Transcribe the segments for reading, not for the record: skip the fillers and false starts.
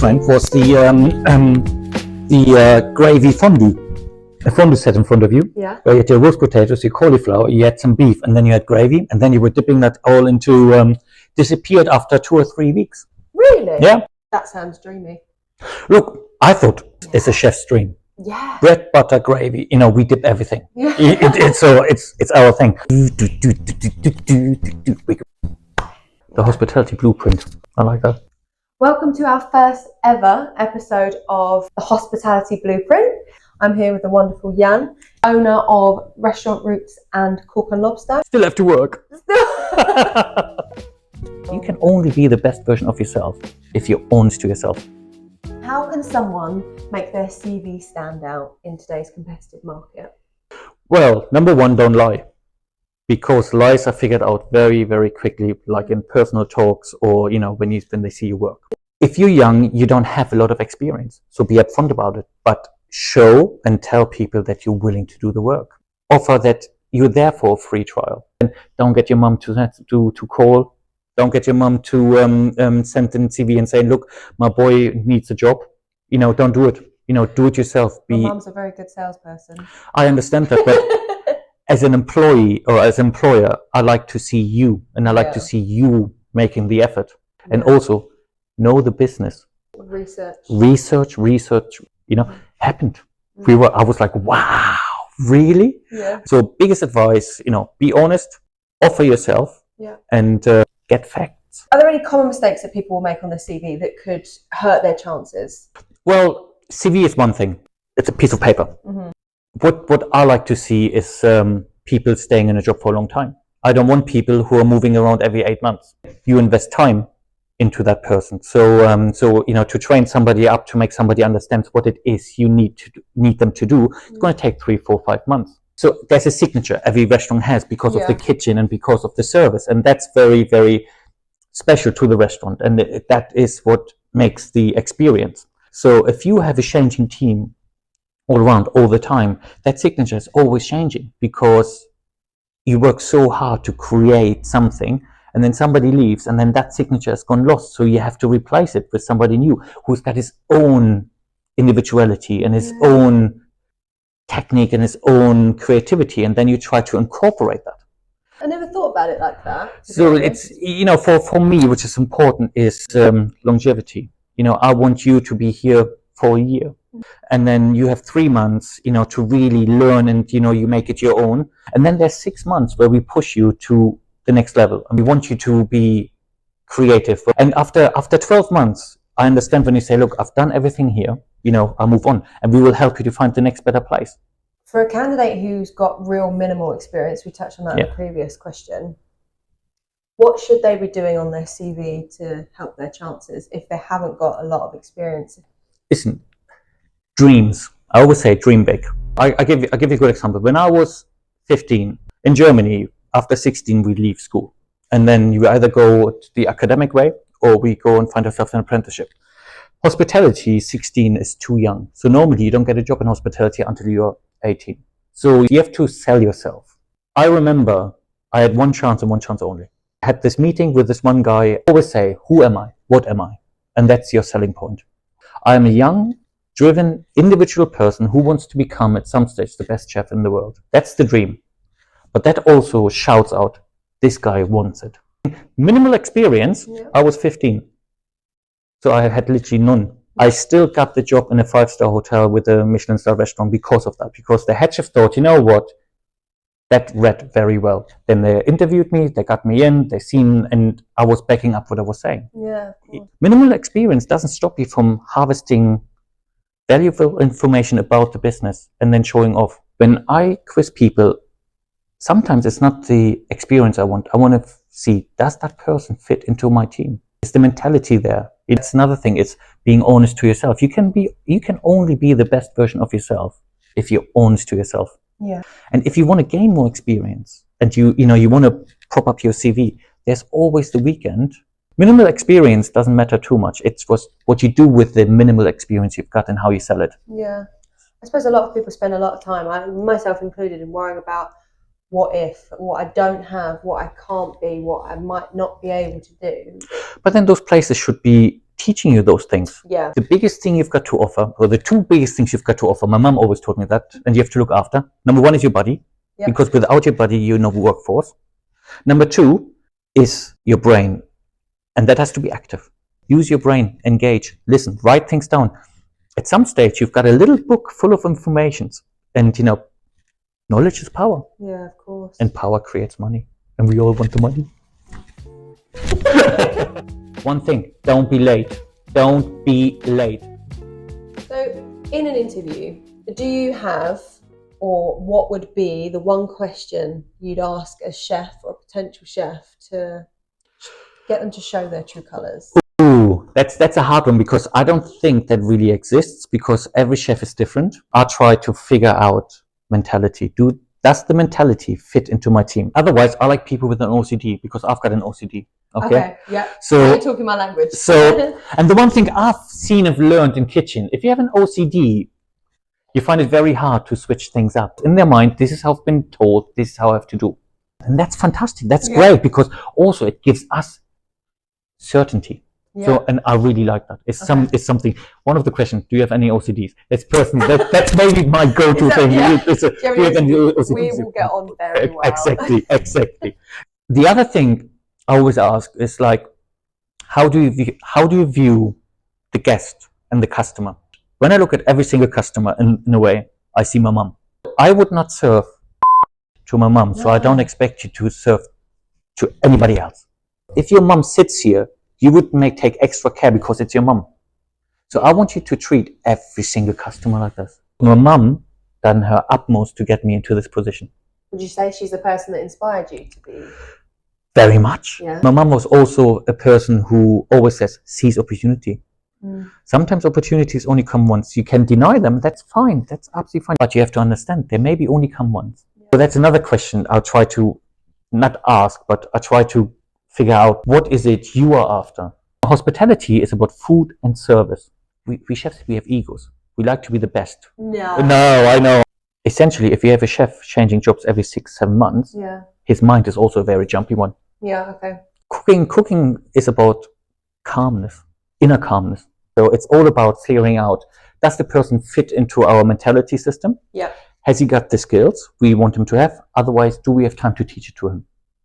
trend was the gravy fondue. A fondue set in front of you, Yeah. where you had your roast potatoes, your cauliflower, you had some beef, and then you had gravy, and then you were dipping that all into, disappeared after 2 or 3 weeks. Really? Yeah. That sounds dreamy. Look, I thought it's a chef's dream. Yeah. Bread, butter, gravy, we dip everything. Yeah. It's our thing. The hospitality blueprint. I like that. Welcome to our first ever episode of the Hospitality Blueprint. I'm here with the wonderful Jan, owner of Restaurant Roots and Cork and Lobster. Still have to work. You can only be the best version of yourself if you're honest to yourself. How can someone make their CV stand out in today's competitive market? Well, number one, don't lie. Because lies are figured out very, very quickly, like in personal talks or, when they see you work. If you're young, you don't have a lot of experience. So be upfront about it, but show and tell people that you're willing to do the work. Offer that you're there for a free trial. And don't get your mom to call. Don't get your mom to send in CV and say, look, my boy needs a job. Don't do it. Do it yourself. My mom's a very good salesperson. I understand that, but as an employee or as an employer, I like to see you, and I like to see you making the effort. Yeah. And also know the business. Research, happened. I was like, wow, really? Yeah. So biggest advice, be honest, offer yourself, and get facts. Are there any common mistakes that people will make on their CV that could hurt their chances? Well, CV is one thing. It's a piece of paper. Mm-hmm. What I like to see is people staying in a job for a long time. I don't want people who are moving around every 8 months. You invest time into that person. So to train somebody up, to make somebody understand what it is you need them to do, it's going to take 3, 4, 5 months. So there's a signature every restaurant has because of the kitchen and because of the service, and that's very, very special to the restaurant, and that is what makes the experience. So if you have a changing team all around all the time, that signature is always changing because you work so hard to create something, and then somebody leaves, and then that signature has gone lost. So you have to replace it with somebody new who's got his own individuality and his own technique and his own creativity, and then you try to incorporate that. I never thought about it like that. So it's, for me, which is important is longevity. I want you to be here for a year. And then you have 3 months, to really learn, and, you make it your own. And then there's 6 months where we push you to the next level. And we want you to be creative. And after 12 months, I understand when you say, look, I've done everything here, I'll move on. And we will help you to find the next better place. For a candidate who's got real minimal experience, we touched on that in the previous question, what should they be doing on their CV to help their chances if they haven't got a lot of experience? Listen, dreams. I always say dream big. I give you a good example. When I was 15 in Germany, after 16 we leave school, and then you either go the academic way or we go and find ourselves an apprenticeship. Hospitality, 16 is too young. So normally you don't get a job in hospitality until you're 18. So you have to sell yourself. I remember I had one chance and one chance only. I had this meeting with this one guy. I always say, who am I? What am I? And that's your selling point. I am a young, driven, individual person who wants to become at some stage the best chef in the world. That's the dream. But that also shouts out, this guy wants it. Minimal experience, I was 15. So I had literally none. I still got the job in a 5-star hotel with a Michelin star restaurant because of that. Because the head chef thought, you know what? That read very well. Then they interviewed me, they got me in, they seen, and I was backing up what I was saying. Yeah. Cool. Minimal experience doesn't stop you from harvesting valuable information about the business and then showing off. When I quiz people, sometimes it's not the experience I want. I want to see, does that person fit into my team? Is the mentality there? It's another thing. It's being honest to yourself. You can only be the best version of yourself if you're honest to yourself. Yeah. And if you want to gain more experience and you want to prop up your CV, there's always the weekend. Minimal experience doesn't matter too much. It's what you do with the minimal experience you've got and how you sell it. Yeah. I suppose a lot of people spend a lot of time, myself included, in worrying about what if, what I don't have, what I can't be, what I might not be able to do. But then those places should be teaching you those things. Yeah. The biggest thing you've got to offer, or the two biggest things you've got to offer, my mum always taught me that, and you have to look after. Number one is your body, because without your body, you're no workforce. Number two is your brain, and that has to be active. Use your brain, engage, listen, write things down. At some stage, you've got a little book full of informations, and knowledge is power. Yeah, of course. And power creates money, and we all want the money. One thing, don't be late. Don't be late. So, in an interview, do you have, or what would be the one question you'd ask a chef or a potential chef to get them to show their true colours? Ooh, that's a hard one, because I don't think that really exists, because every chef is different. I try to figure out mentality. Does the mentality fit into my team? Otherwise, I like people with an OCD, because I've got an OCD. Okay, yeah. So you're talking my language. So, and the one thing I've learned in kitchen, if you have an OCD, you find it very hard to switch things up. In their mind, this is how I've been told, this is how I have to do. And that's fantastic. That's great, because also it gives us certainty. Yeah. So, and I really like that. It's something. One of the questions: do you have any OCDs? That's maybe my go-to thing. Yeah. Do you have any OCDs? We will get on very well. Exactly. The other thing I always ask is like, how do you view the guest and the customer? When I look at every single customer, in a way, I see my mum. I would not serve to my mum, so I don't expect you to serve to anybody else. If your mum sits here, you would take extra care because it's your mum. So I want you to treat every single customer like this. My mum done her utmost to get me into this position. Would you say she's the person that inspired you to be? Very much. Yeah. My mum was also a person who always says, seize opportunity. Sometimes opportunities only come once. You can deny them, that's fine, that's absolutely fine. But you have to understand, they maybe only come once. So that's another question I'll try to not ask, but I try to figure out, what is it you are after? Hospitality is about food and service. We chefs, we have egos. We like to be the best. No, I know. Essentially, if you have a chef changing jobs every 6-7 months, his mind is also a very jumpy one. Yeah, okay. Cooking is about calmness, inner calmness. So it's all about figuring out, does the person fit into our mentality system? Yeah. Has he got the skills we want him to have? Otherwise, do we have time to teach it to him?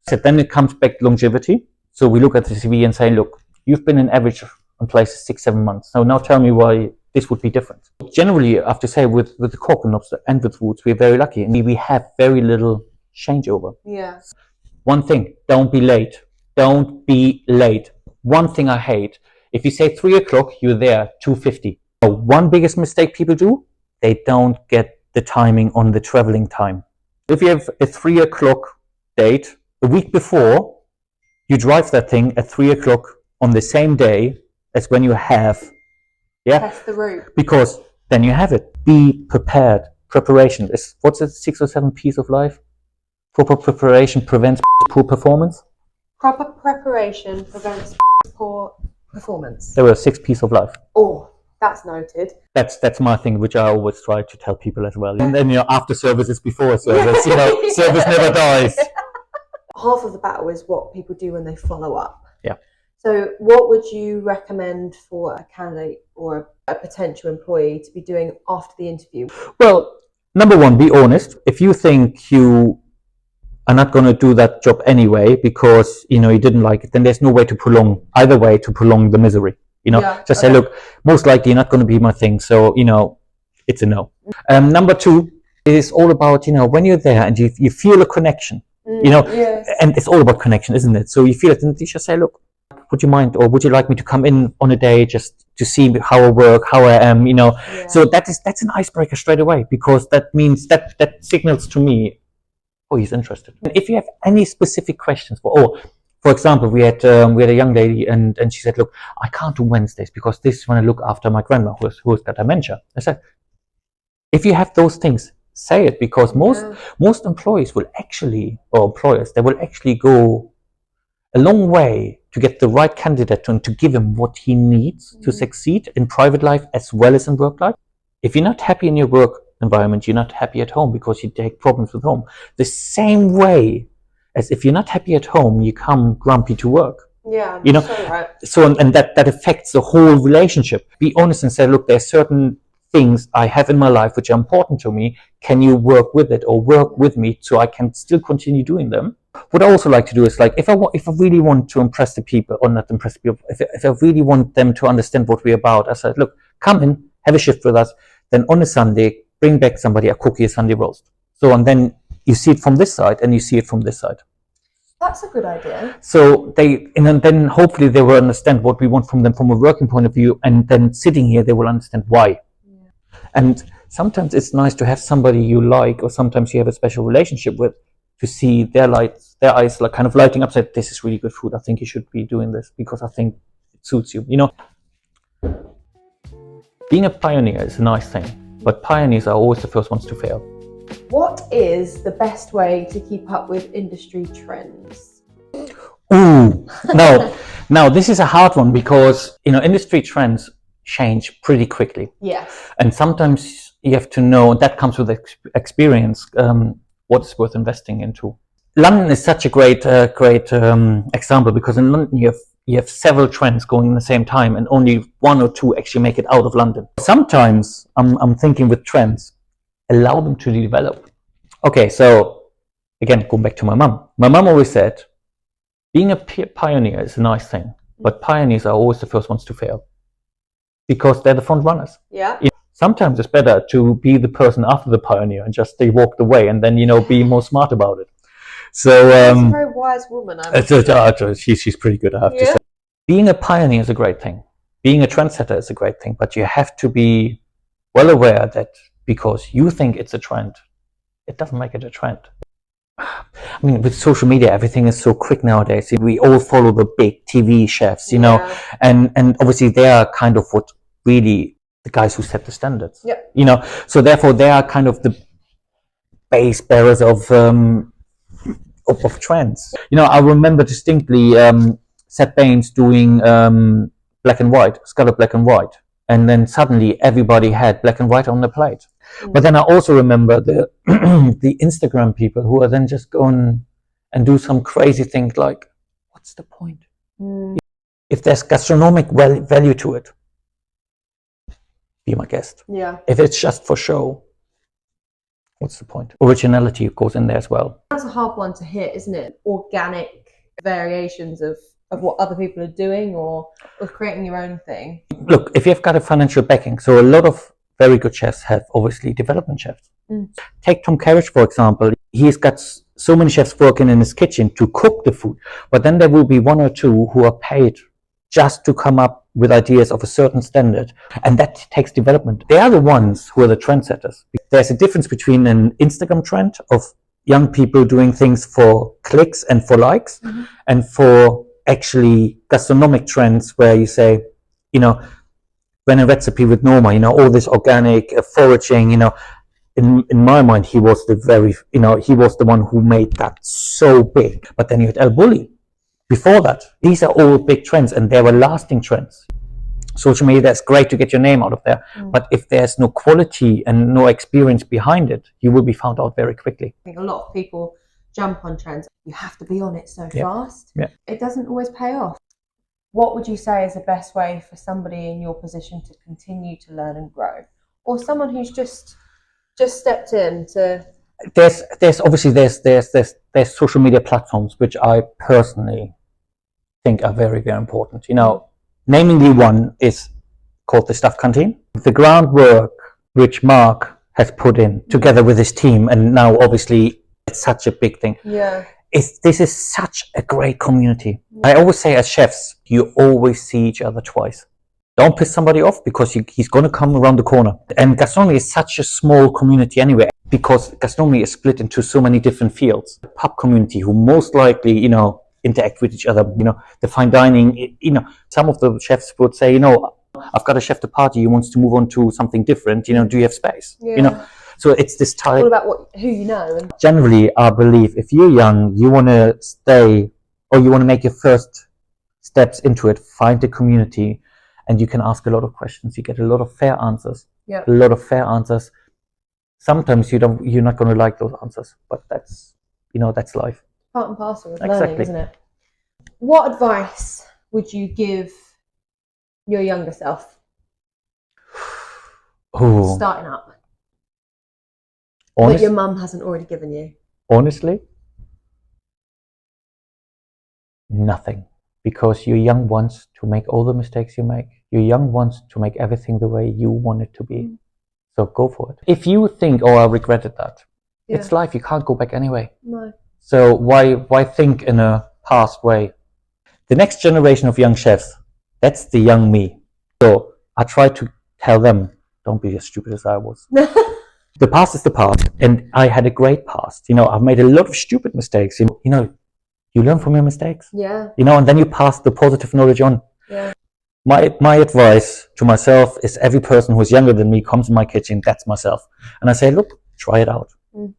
So then it comes back to longevity. So we look at the CV and say, look, you've been in average on places 6-7 months. So now tell me why this would be different. Generally, I have to say, with the Cork and Lobster and with Roots, we're very lucky. And we have very little changeover. Yeah. One thing, don't be late. Don't be late. One thing I hate, if you say 3 o'clock, you're there 2:50. One biggest mistake people do, they don't get the timing on the traveling time. If you have a 3 o'clock date, a week before, you drive that thing at 3 o'clock on the same day as when you have. Yeah. That's the route. Because then you have it. Be prepared. Preparation is, what's it, 6 or 7 P's of life? Proper preparation prevents poor performance. Proper preparation prevents poor performance. There were 6 P's of life. Oh, that's noted. That's my thing, which I always try to tell people as well. And then after service is before service. Service never dies. Half of the battle is what people do when they follow up. Yeah. So what would you recommend for a candidate or a potential employee to be doing after the interview? Well, number one, be honest. If you think you are not going to do that job anyway because you didn't like it, then there's no way to prolong the misery. Say, look, most likely you're not going to be my thing, so it's a no. Number two is all about when you're there and you feel a connection. Yes. And it's all about connection, isn't it? So you feel it, and you just say, look, would you mind, or would you like me to come in on a day just to see how I work, how I am, So that's an icebreaker straight away, because that means that signals to me, oh, he's interested. And if you have any specific questions for example, we had a young lady, and she said, look, I can't do Wednesdays because this is when I look after my grandma who's got dementia. I said, if you have those things, say it, because most employees will actually, or employers, they will actually go a long way to get the right candidate and to give him what he needs to succeed in private life as well as in work life. If you're not happy in your work environment, you're not happy at home because you take problems with home. The same way as if you're not happy at home, you come grumpy to work. Yeah, you know. so right. So and that affects the whole relationship. Be honest and say, look, there's certain things I have in my life which are important to me. Can you work with it or work with me so I can still continue doing them? What I also like to do is, like, if I really want to impress the people, or not impress people, if I really want them to understand what we're about, I said, look, come in, have a shift with us. Then on a Sunday, bring back somebody a cookie, a Sunday roast. So, and then you see it from this side and you see it from this side. That's a good idea. So and then hopefully they will understand what we want from them from a working point of view, and then sitting here, they will understand why. Yeah. And sometimes it's nice to have somebody you like, or sometimes you have a special relationship with, to see their eyes like kind of lighting up, say, this is really good food. I think you should be doing this because I think it suits you. You know, being a pioneer is a nice thing, but pioneers are always the first ones to fail. What is the best way to keep up with industry trends? Ooh, now this is a hard one, because, you know, industry trends change pretty quickly. Yes. And sometimes you have to know, that comes with experience, what is worth investing into. London is such a great example, because in London you have several trends going in the same time, and only one or two actually make it out of London. Sometimes I'm thinking with trends, allow them to develop. Okay, so again, going back to my mum. My mum always said, being a pioneer is a nice thing, but pioneers are always the first ones to fail, because they're the front runners. Yeah. Sometimes it's better to be the person after the pioneer and just stay walked away, and then, you know, be more smart about it. So she's a very wise woman. She's pretty good, I have to say. Being a pioneer is a great thing. Being a trendsetter is a great thing, but you have to be well aware that because you think it's a trend, it doesn't make it a trend. I mean, with social media, everything is so quick nowadays. We all follow the big TV chefs, you know, and obviously they are kind of what really the guys who set the standards. Yeah. You know, so therefore they are kind of the base bearers of trends. You know, I remember distinctly Seth Baines doing black and white, scallop black and white, and then suddenly everybody had black and white on the plate. But then I also remember the the Instagram people who are then just going and do some crazy things like, what's the point? If there's gastronomic value to it, be my guest. Yeah. If it's just for show, what's the point? Originality goes in there as well. That's a hard one to hit, isn't it? Organic variations of what other people are doing, or creating your own thing. Look, if you've got a financial backing, so a lot of very good chefs have obviously development chefs. Take Tom Carriage, for example. He's got so many chefs working in his kitchen to cook the food, but then there will be one or two who are paid just to come up with ideas of a certain standard, and that takes development. They are the ones who are the trendsetters. There's a difference between an Instagram trend of young people doing things for clicks and for likes, and for actually gastronomic trends where you say, you know, when a recipe with Norma, you know, all this organic foraging, you know, in my mind, he was the one who made that so big. But then you had El Bulli before that. These are all big trends, and they were lasting trends. Social media, that's great to get your name out of there. But if there's no quality and no experience behind it, you will be found out very quickly. I think a lot of people jump on trends. You have to be on it so fast. Yeah. It doesn't always pay off. What would you say is the best way for somebody in your position to continue to learn and grow, or someone who's just stepped in to? There's obviously there's social media platforms which I personally think are very, very important. You know, namely one is called the Stuff Canteen. The groundwork which Mark has put in together with his team, and now obviously it's such a big thing. Yeah. This is such a great community. I always say, as chefs, you always see each other twice. Don't piss somebody off, because he's going to come around the corner. And gastronomy is such a small community anyway, because gastronomy is split into so many different fields. The pub community, who most likely, you know, interact with each other. You know, the fine dining, you know, some of the chefs would say, you know, I've got a chef de partie who wants to move on to something different. You know, do you have space? Yeah. You know, so it's this type. All about who you know. And generally, I believe if you're young, you want to stay, or you want to make your first steps into it, find a community, and you can ask a lot of questions. You get a lot of fair answers. Yeah. A lot of fair answers. Sometimes you're not going to like those answers, but that's, you know, that's life. Part and parcel of learning, isn't it? What advice would you give your younger self? Oh, Starting up. That honest, your mum hasn't already given you? honestly, nothing. Because you're young ones to make all the mistakes you make. You're young ones to make everything the way you want it to be. So go for it. If you think, oh, I regretted that, it's life. You can't go back anyway. No. So why think in a past way? The next generation of young chefs, that's the young me. So I try to tell them, don't be as stupid as I was. The past is the past, and I had a great past. I've made a lot of stupid mistakes. You learn from your mistakes. Yeah. And then you pass the positive knowledge on. Yeah. My advice to myself is every person who is younger than me comes in my kitchen, that's myself. And I say, look, try it out.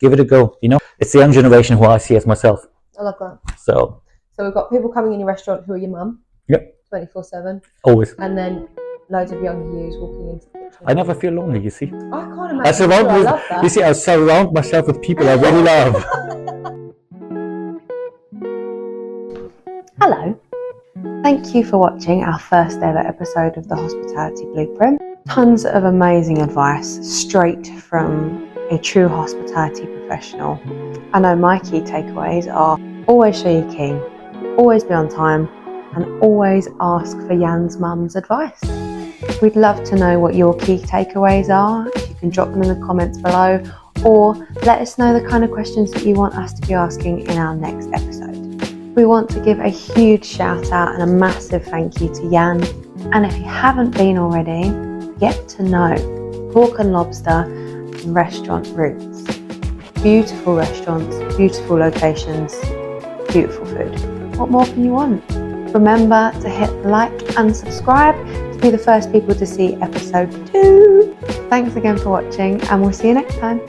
Give it a go. It's the young generation who I see as myself. I love that. So we've got people coming in your restaurant who are your mum. Yep. 24/7. Always. And then loads of young yous walking into the kitchen. I never feel lonely, you see. I can't imagine. I love that. You see, I surround myself with people I really love. Hello. Thank you for watching our first ever episode of the Hospitality Blueprint. Tons of amazing advice straight from a true hospitality professional. I know my key takeaways are always show your key, always be on time, and always ask for Jan's mum's advice. We'd love to know what your key takeaways are. If you can drop them in the comments below, or let us know the kind of questions that you want us to be asking in our next episode. We want to give a huge shout out and a massive thank you to Jan. And if you haven't been already, get to know Cork and Lobster and Restaurant Roots. Beautiful restaurants, beautiful locations, beautiful food. What more can you want? Remember to hit like and subscribe to be the first people to see episode 2. Thanks again for watching, and we'll see you next time.